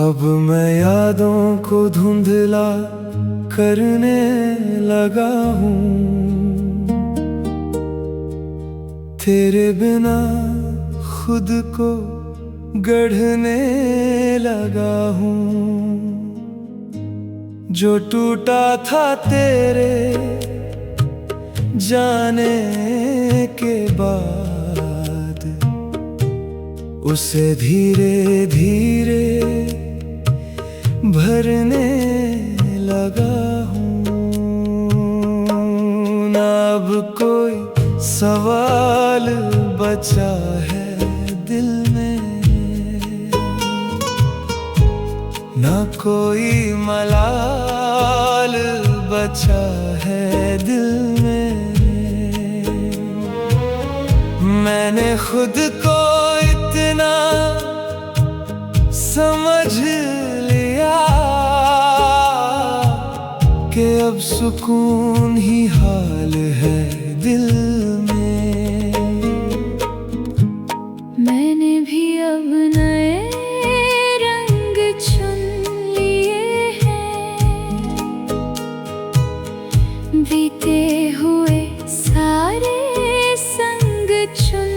अब मैं यादों को धुंधला करने लगा हूँ, तेरे बिना खुद को गढ़ने लगा हूँ। जो टूटा था तेरे जाने के बाद, उसे धीरे धीरे भरने लगा हूँ। ना अब कोई सवाल बचा है दिल में, ना कोई मलाल बचा है दिल में। मैंने खुद को इतना समझ लिया कि अब सुकून ही हाल है दिल में। मैंने भी अब नए रंग चुन लिए हैं, बीते हुए सारे संग चुन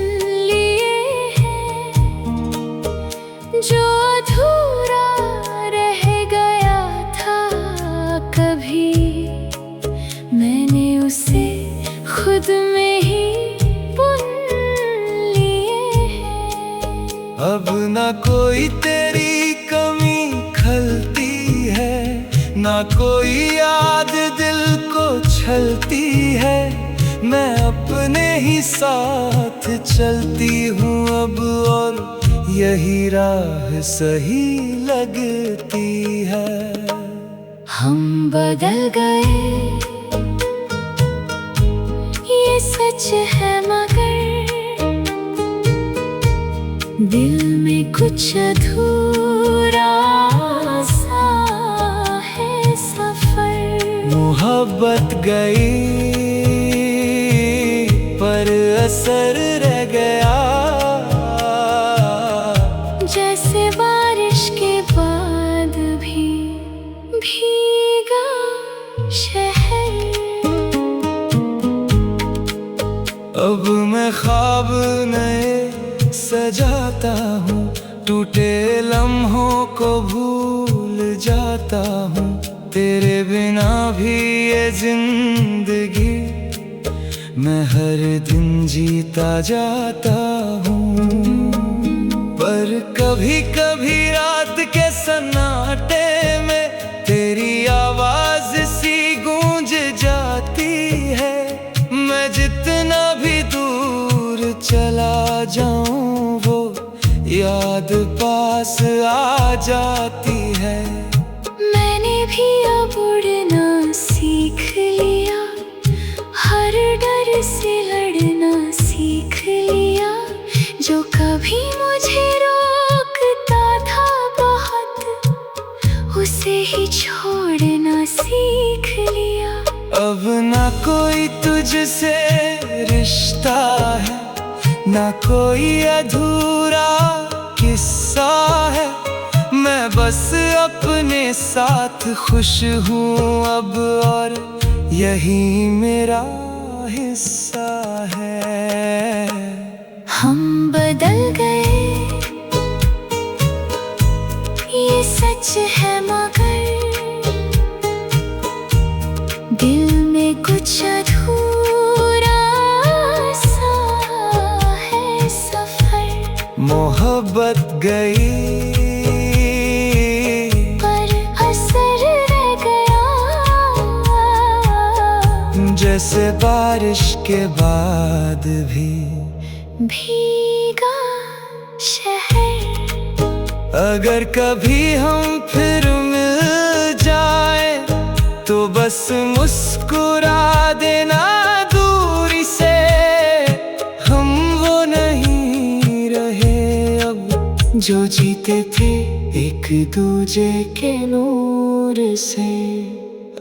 लिए हैं। जो अधूरा रह गया था कभी, मैंने उसे खुद में ही बुन लिए हैं। अब ना कोई तेरी कमी खलती है, ना कोई याद दिल को छलती है। मैं अपने ही साथ चलती हूँ अब, और यही राह सही लगती है। हम बदल गए ये सच है, मगर दिल में कुछ अधूरा सा है सफर। मोहब्बत गई पर असर रह गया, जैसे बारिश के बाद भी भीगा शहर। अब मैं ख्वाब नए सजाता हूँ, टूटे लम्हों को भूल जाता हूँ। तेरे बिना भी ये जिंदगी मैं हर दिन जीता जाता हूँ। पर कभी कभी रात के सन्नाटे में तेरी आवाज सी गूंज जाती है। मैं जितना भी दूर चला जाऊं, वो याद पास आ जाती है। मैंने भी अब उड़ना सीख लिया, हर डर से लड़ना सीख लिया। जो कभी मुझे रोकता था बहुत, उसे ही छोड़ना सीख लिया। अब ना कोई तुझसे रिश्ता है, ना कोई अधूरा किस्सा है। मैं बस अपने साथ खुश हूँ अब, और यही मेरा हिस्सा है। हम बदल गए ये सच है, मगर दिल में कुछ अधूरा सा है सफर। मोहब्बत गई पर असर रह गया, जैसे बारिश के बाद भी भीगा शहर। अगर कभी हम फिर मिल जाए तो बस मुस्कुरा देना दूरी से। हम वो नहीं रहे अब जो जीते थे एक दूजे के नूर से।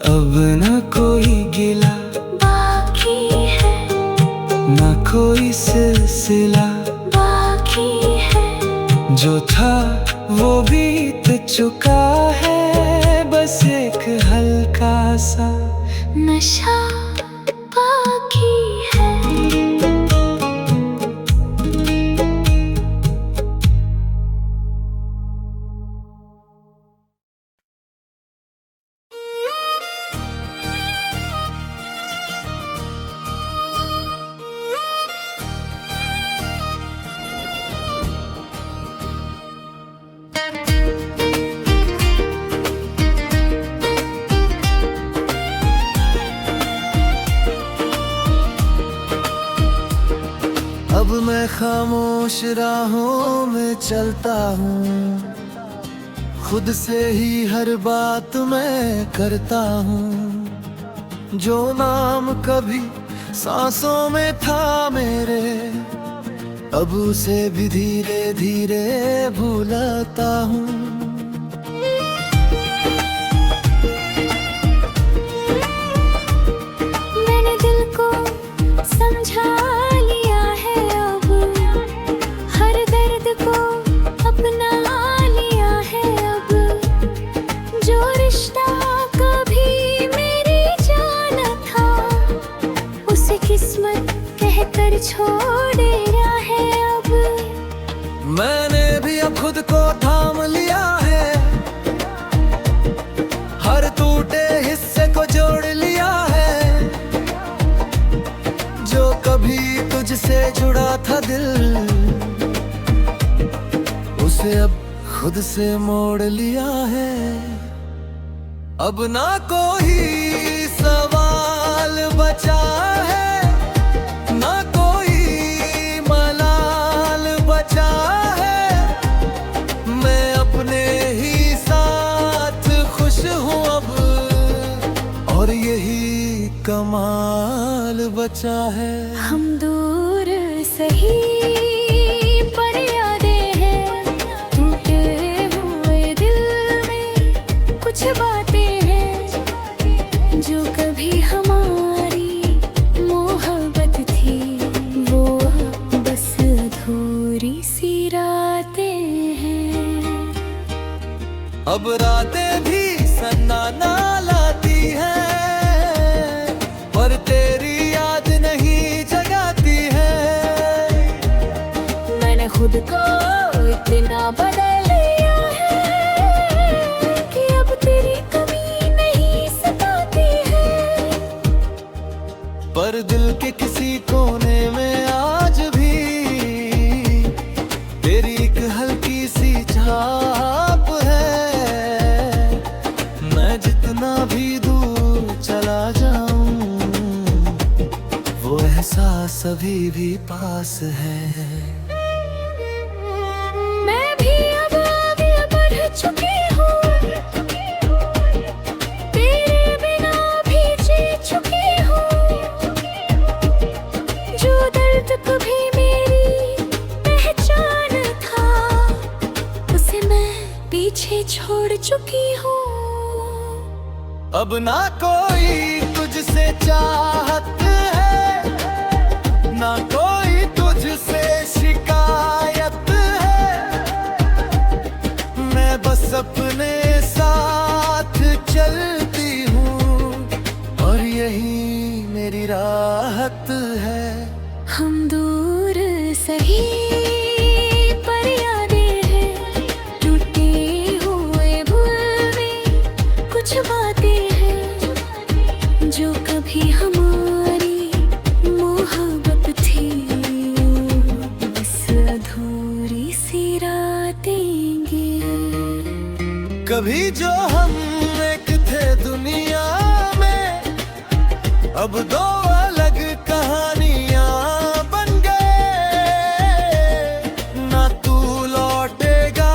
अब ना कोई गिला बाकी है, ना कोई सिलसिला बाकी है। जो था वो बीत चुका है बस एक हल्का सा नशा बाकी है। अब मैं खामोश राहों में चलता हूँ, खुद से ही हर बात मैं करता हूँ। जो नाम कभी सांसों में था मेरे, अब उसे भी धीरे धीरे भूलता हूँ। मैंने दिल को समझा लिया है, अब हर दर्द को अपना लिया है। अब जो रिश्ता कभी मेरी जान था, उसे किस्मत कहकर छोड़ेगा है। अब मैंने भी अब खुद को थाम लिया है, हर टूटे हिस्से को जोड़ लिया है। जो कभी तुझसे जुड़ा था दिल, उसे अब खुद से मोड़ लिया है। अब ना कोई सवाल बचा है, ना कोई मलाल बचा है। मैं अपने ही साथ खुश हूँ अब, और यही कमाल बचा है। हम दूर सही पर यादें हैं, टूटे हुए दिल में कुछ बातें हैं। जो कभी हमारी मोहब्बत थी, वो बस अधूरी सी रातें हैं। अब रातें भी सन्नाटा लाती हैं, पर तेरी याद नहीं जगाती है। मैंने खुद को इतना बदल लिया है कि अब तेरी कमी नहीं सताती है। पर दिल के किसी कोने में आज भी तेरी एक हल्की सी छाप है। मैं जितना भी दूर चला जाऊं, वो एहसास अभी भी पास है। मैं भी अब आगे बढ़ चुकी हूँ, तेरे बिना भी जी चुकी हूँ। जो दर्द कभी मेरी पहचान था, उसे मैं पीछे छोड़ चुकी हूँ। अब ना कोई तुझसे चाहत है, ना कोई तुझसे शिकायत है। मैं बस अपने साथ चलती हूँ, और यही मेरी राहत है। हम दूर सही पर यादें हैं, टूटे हुए भूल में कुछ बातें हैं। जो कभी हमारी मोहब्बत थी, बस अधूरी सी रातें गे। कभी जो हम एक थे दुनिया में, अब दो अलग कहानियां बन गए। ना तू लौटेगा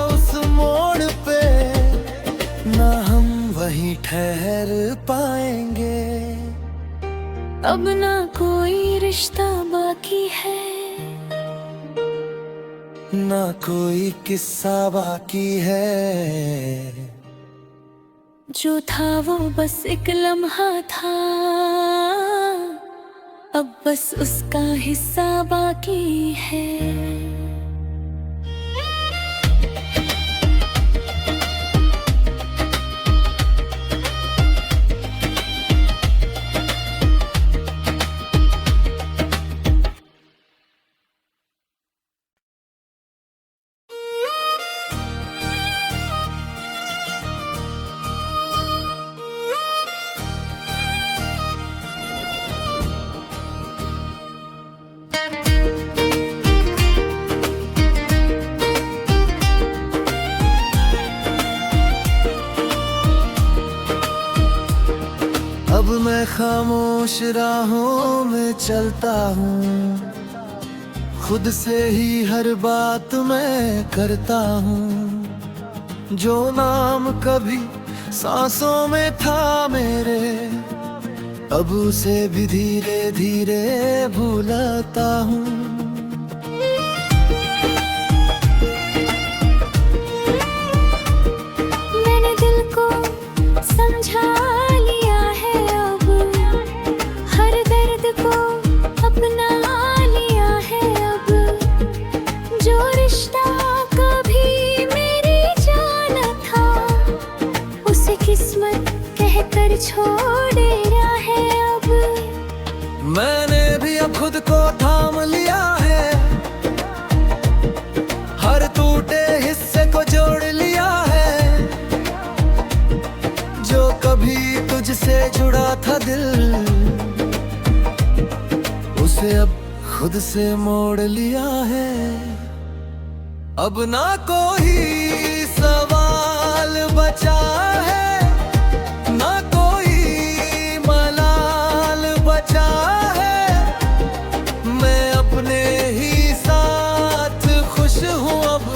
उस मोड़ पे, ना हम वहीं ठहर पाएंगे। अब ना कोई रिश्ता बाकी है, ना कोई किस्सा बाकी है। जो था वो बस एक लम्हा था, अब बस उसका हिस्सा बाकी है। मैं खामोश राहों में चलता हूँ, खुद से ही हर बात मैं करता हूँ। जो नाम कभी सांसों में था मेरे, अब उसे भी धीरे धीरे भूलता हूँ। मैंने दिल को समझा लिया है, अब हर दर्द को अपना लिया है। अब जो रिश्ता कभी मेरी जान था, उसे किस्मत कहकर छोड़े है। अब मैंने भी अब खुद को थाम लिया है, हर टूटे हिस्से को जोड़ लिया है। जो कभी तुझसे जुड़ा था दिल, उसे अब खुद से मोड़ लिया है। अब ना कोई सवाल बचा है, ना कोई मलाल बचा है। मैं अपने ही साथ खुश हूँ अब,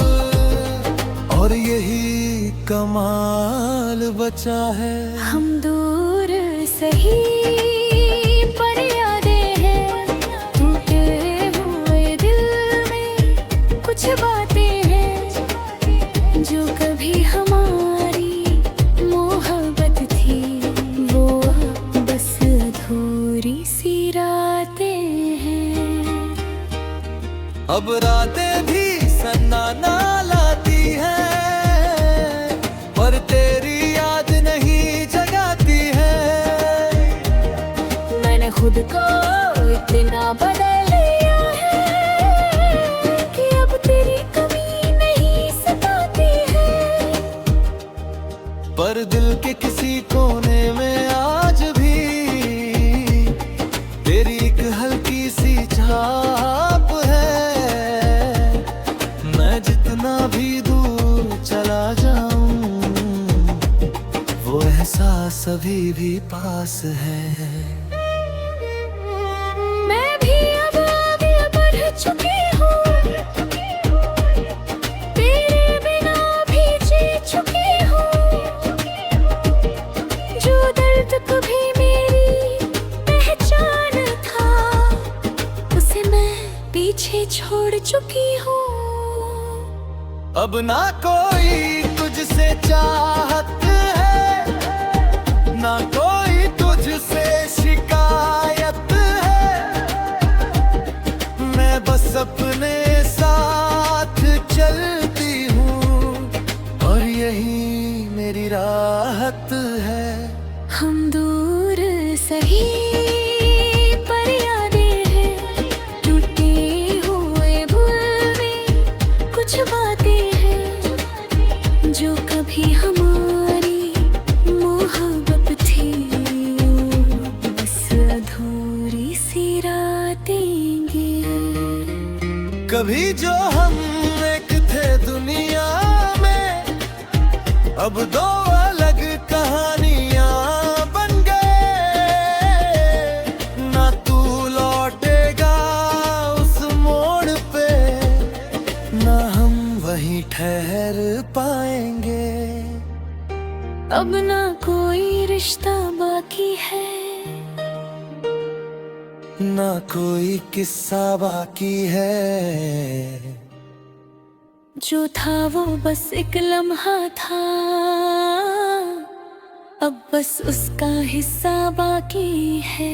और यही कमाल बचा है। हम दूर सही पर यादें हैं, टूटे हुए दिल में कुछ बातें हैं। जो कभी हमारी मोहब्बत थी, वो बस अधूरी सी रातें हैं। अब रातें भी सन्नाटा लाती हैं, पर तेरी याद नहीं जगाती है। मैंने खुद को इतना बदल लिया है कि अब तेरी कमी नहीं सताती है। पर दिल के किसी कोने में आज भी तेरी एक हल्की सी छाप है। मैं जितना भी दूर चला जाऊं, वो एहसास अभी भी पास है। मैं भी अब आगे बढ़ चुकी हूँ, तेरे बिना भी जी चुकी हूँ। जो दर्द कभी मेरी पहचान था, उसे मैं पीछे छोड़ चुकी हूँ। अब ना कोई तुझसे चाहत है, ना कोई तुझसे शिकायत है। मैं बस अपने साथ चलती हूँ, और यही मेरी राहत है। हम दूर सही पर यादें हैं, टूटे हुए भूल में कुछ बातें हैं। जो कभी हमारी मोहब्बत थी, बस अधूरी सी रातें गे। कभी जो हम एक थे दुनिया में, अब दो अलग कहानियां बन गए। ना तू लौटेगा उस मोड़ पे, ना हम वहीं ठहर पाएंगे। अब ना कोई रिश्ता बाकी है, ना कोई किस्सा बाकी है। जो था वो बस एक लम्हा था, अब बस उसका हिस्सा बाकी है।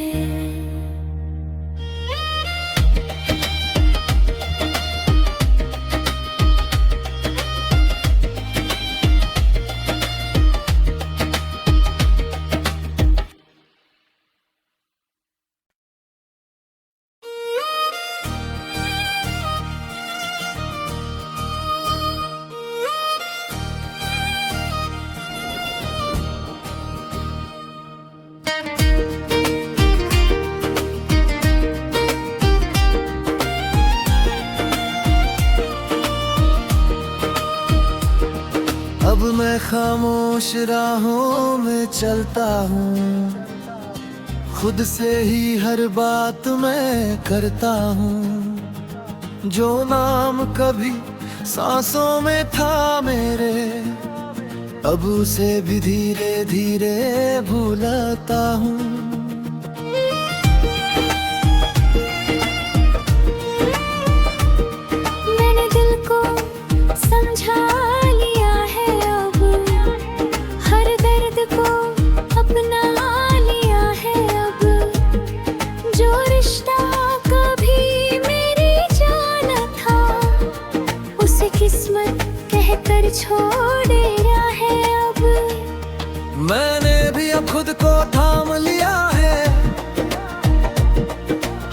अब मैं खामोश राहों में चलता हूँ, खुद से ही हर बात मैं करता हूँ। जो नाम कभी सांसों में था मेरे, अब उसे भी धीरे धीरे भूलता हूँ। मैंने दिल को समझा लिया है, अब हर दर्द को अपना लिया है। अब जो रिश्ता कभी मेरी जान था, उसे किस्मत कहकर छोड़ दिया है। अब मैंने भी अब खुद को थाम लिया है,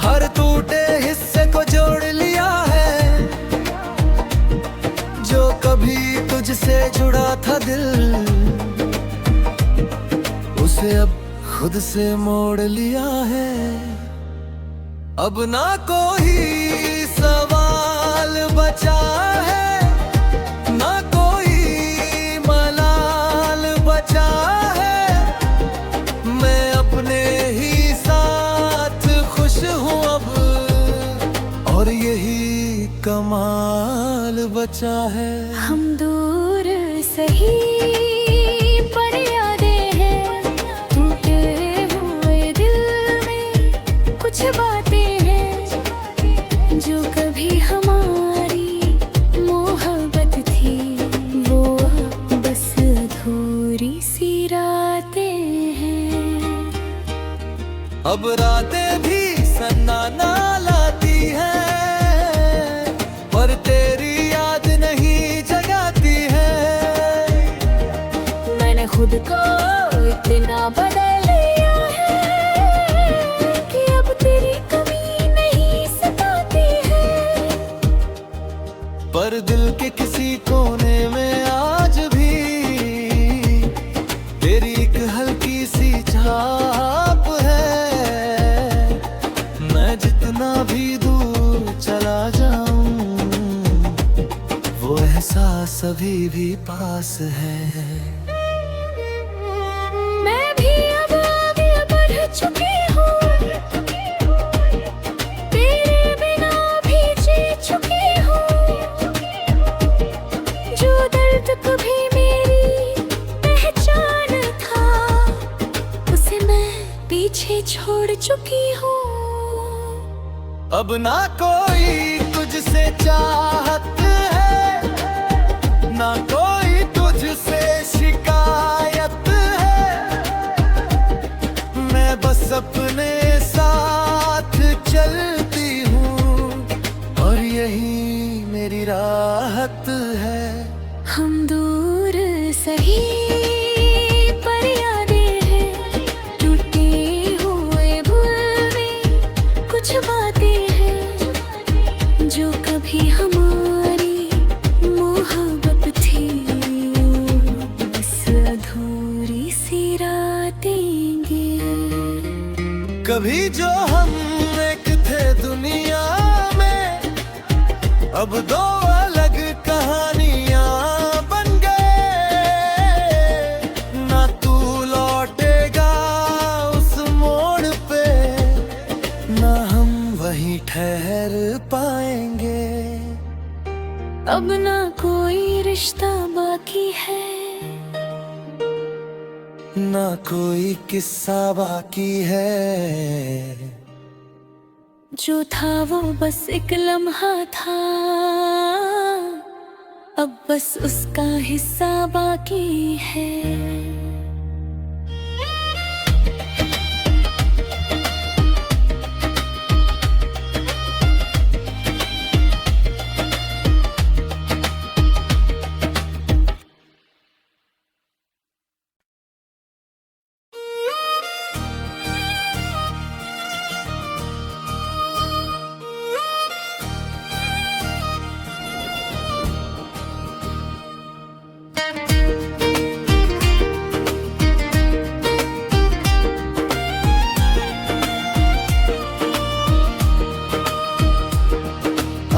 हर टूटे हिस्से को जोड़ लिया है। जो कभी तुझसे जुड़ा था दिल, उसे अब खुद से मोड़ लिया है। अब ना कोई सवाल बचा है, ना कोई मलाल बचा है। मैं अपने ही साथ खुश हूँ अब, और यही कमाल बचा है। हम दूर सही पर यादें हैं, टूटे हुए दिल में कुछ बातें हैं। जो कभी हमारी मोहब्बत थी, वो बस अधूरी सी रातें हैं। अब रातें भी सन्नाटा लाती हैं, पर तेरी याद नहीं जगाती है। मैंने खुद को इतना बदल लिया है कि अब तेरी कमी नहीं सताती है। पर दिल के किसी कोने में आज भी तेरी एक हल्की सी छाप है। मैं जितना भी दूर चला जाऊं, वो एहसास अभी भी पास है। मैं भी अब आगे बढ़ चुकी हूँ, तेरे बिना भी जी चुकी हूँ। जो दर्द कभी मेरी पहचान था, उसे मैं पीछे छोड़ चुकी हूँ। अब ना कोई तुझसे चाहत है, ना कोई तुझसे शिकायत है। मैं बस अपने साथ चलती हूँ, और यही मेरी राहत है। हम दूर सही पर यादें हैं, टूटे हुए भूल में कुछ बातें हैं। जो कभी हमारी मोहब्बत थी, बस अधूरी सी रातें गे। कभी जो हम एक थे दुनिया में, अब दो अलग कहानियां बन गए। ना तू लौटेगा उस मोड़ पे, ना हम वहीं ठहर पाएंगे। अब ना कोई रिश्ता बाकी है, ना कोई किस्सा बाकी है। जो था वो बस एक लम्हा था, अब बस उसका हिस्सा बाकी है।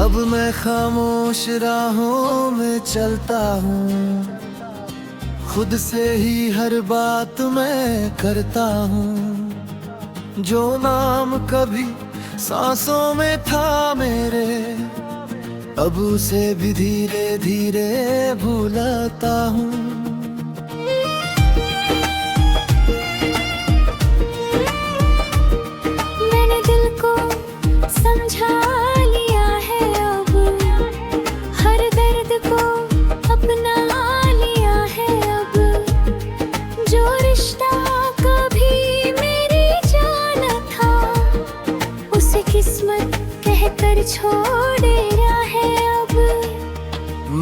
अब मैं खामोश राहों में चलता हूँ, खुद से ही हर बात मैं करता हूँ। जो नाम कभी सांसों में था मेरे, अब उसे भी धीरे धीरे भूलता हूँ। मैंने दिल को समझा लिया है, अब हर दर्द को अपना लिया है। अब जो रिश्ता कभी मेरी जान था, उसे किस्मत कहकर छोड़े है। अब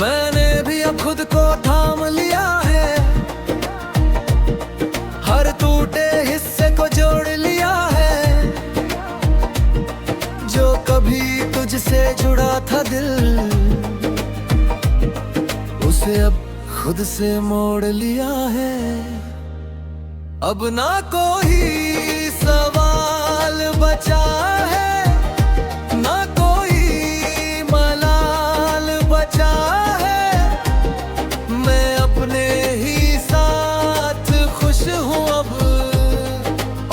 मैंने भी अब खुद को थाम लिया है, हर टूटे हिस्से को जोड़ लिया है। जो कभी तुझसे जुड़ा था दिल, उसे अब खुद से मोड़ लिया है। अब ना कोई सवाल बचा है, ना कोई मलाल बचा है। मैं अपने ही साथ खुश हूँ अब,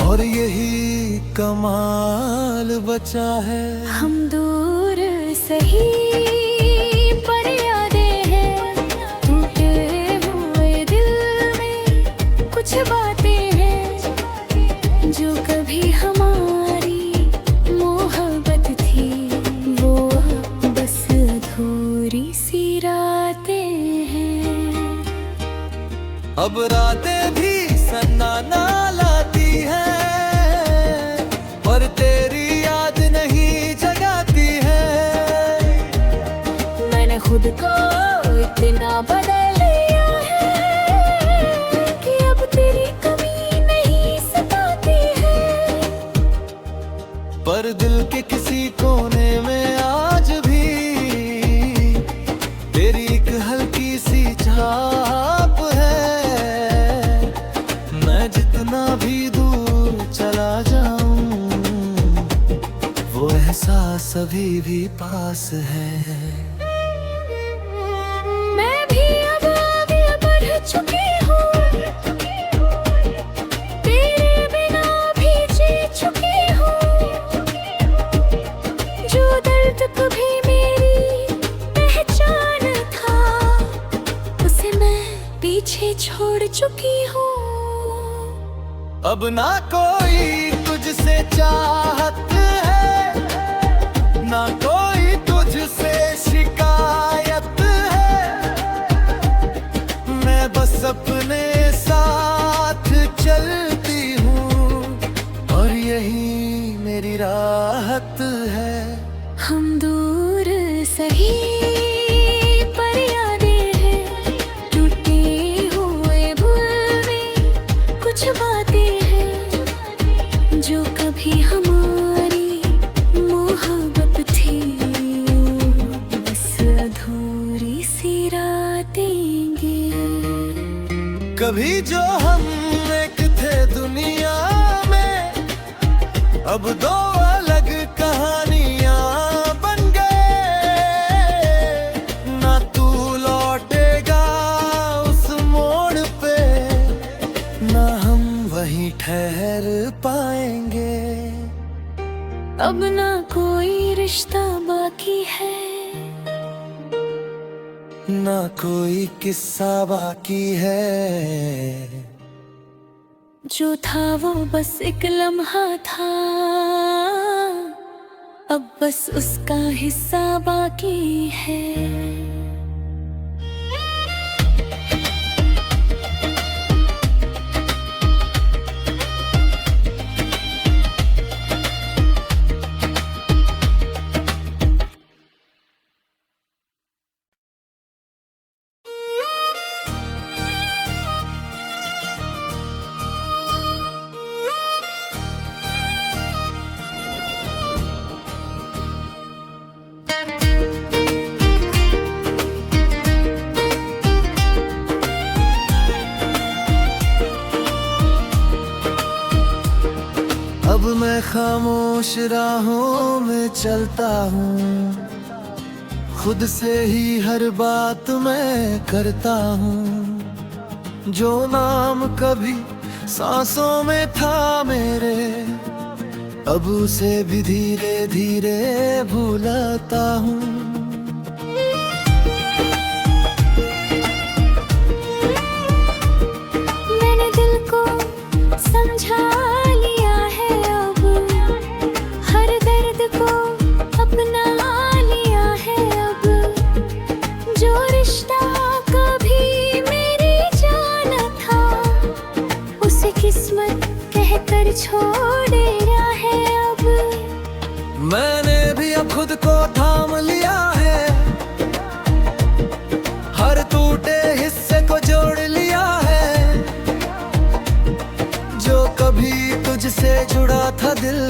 और यही कमाल बचा है। हम दूर सही पर यादें हैं, टूटे हुए दिल में कुछ बातें हैं। जो कभी हमारी मोहब्बत थी, वो बस अधूरी सी रातें हैं। अब रातें भी सन्नाटा लाती हैं, पर तेरी याद नहीं जगाती है। मैंने खुद को इतना बदल लिया है कि अब तेरी कमी नहीं सताती है। पर दिल के किसी कोने में आज भी तेरी एक हल्की सी छाप है। मैं जितना भी दूर चला जाऊं, वो एहसास अभी भी पास है। मैं भी अब आगे बढ़ चुकी हूँ, तेरे बिना भी जी चुकी हूँ। जो दर्द कभी मेरी पहचान था, उसे मैं पीछे छोड़ चुकी हूँ। अब ना कोई तुझसे चाहत है, ना कोई तुझसे शिकायत है। मैं बस अपने साथ चलती हूँ, और यही मेरी राहत है। हम दूर सही पर यादें हैं, टूटे हुए भूल में कुछ बातें हैं। जो कभी हमारी मोहब्बत थी, बस अधूरी सी रातें गे। कभी जो हम एक थे दुनिया में, अब दो अलग कहानियां बन गए। ना तू लौटेगा उस मोड़ पे, ना हम वहीं ठहर पाएंगे। अब ना कोई रिश्ता बाकी है, ना कोई किस्सा बाकी है। जो था वो बस एक लम्हा था, अब बस उसका हिस्सा बाकी है। अब मैं खामोश राहों में चलता हूँ, खुद से ही हर बात मैं करता हूँ। जो नाम कभी सांसों में था मेरे, अब उसे भी धीरे धीरे भूलता हूँ। मैंने दिल को समझा लिया है, अब हर दर्द को अपना लिया है। अब जो रिश्ता कभी मेरी जान था, उसे किस्मत कहकर छोड़ेगा है। अब मैंने भी अब खुद को थाम लिया है, हर टूटे हिस्से को जोड़ लिया है। जो कभी तुझसे जुड़ा था दिल,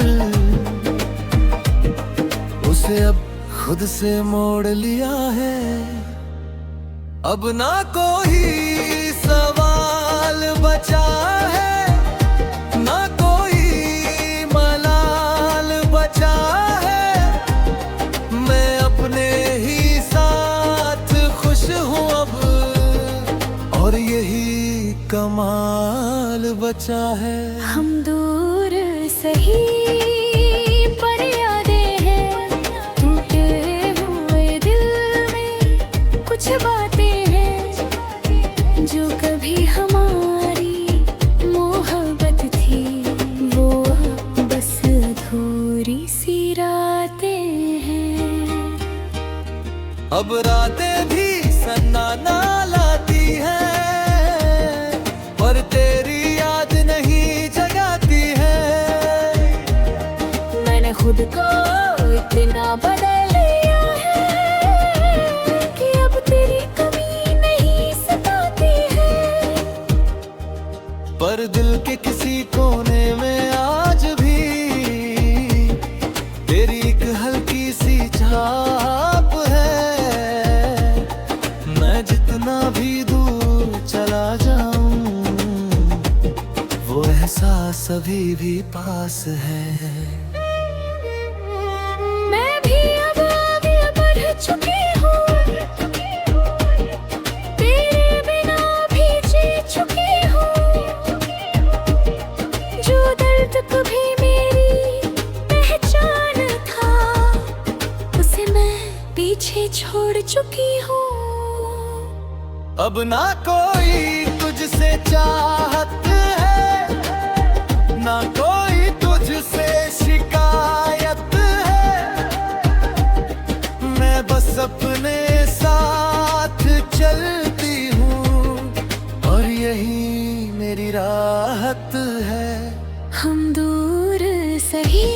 उसे अब खुद से मोड़ लिया है। अब ना कोई सवाल बचा है, ना कोई मलाल बचा है। मैं अपने ही साथ खुश हूँ अब, और यही कमाल बचा है। हम दूर सही पर यादें हैं, टूटे हुए दिल में कुछ बातें हैं। जो कभी हमारी मोहब्बत थी, वो बस अधूरी सी रातें हैं। अब रातें भी सन्नाटा लाती हैं, पर तेरी याद नहीं जगाती है। मैंने खुद को इतना बदल लिया है कि अब तेरी कमी नहीं सताती है। पर दिल के किसी कोने में आज भी तेरी एक हल्की सी छाप है। मैं जितना भी दूर चला जाऊं, वो एहसास अभी भी पास है। मैं भी अब आगे बढ़ चुकी हूँ, तेरे बिना भी जी चुकी हूँ। जो दर्द कभी मेरी पहचान था, उसे मैं पीछे छोड़ चुकी हूँ। अब ना कोई तुझसे चाहत है, ना कोई तुझसे शिकायत है। मैं बस अपने साथ चलती हूँ, और यही मेरी राहत है। हम दूर सही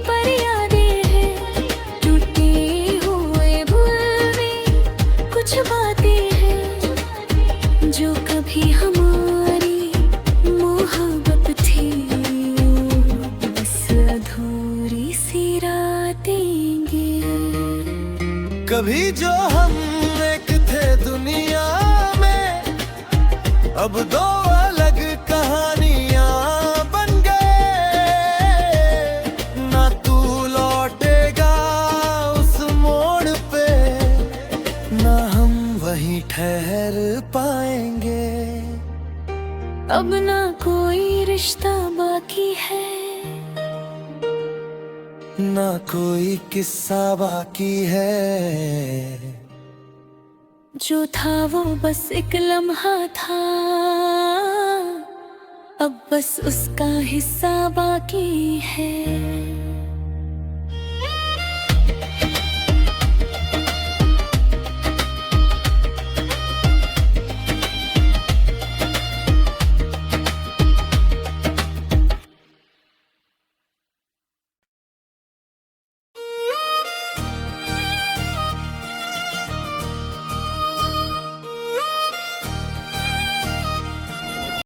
पर यादें हैं, टूटे हुए भूल में कुछ बातें हैं। जो कभी हमारी मोहब्बत थी, बस अधूरी सी रातें गे। कभी जो हम एक थे दुनिया में, अब दो अलग कहानियां बन गए। ना तू लौटेगा उस मोड़ पे, ना हम वहीं ठहर पाएंगे। अब ना कोई रिश्ता बाकी है, ना कोई किस्सा बाकी है। जो था वो बस एक लम्हा था, अब बस उसका हिस्सा बाकी है।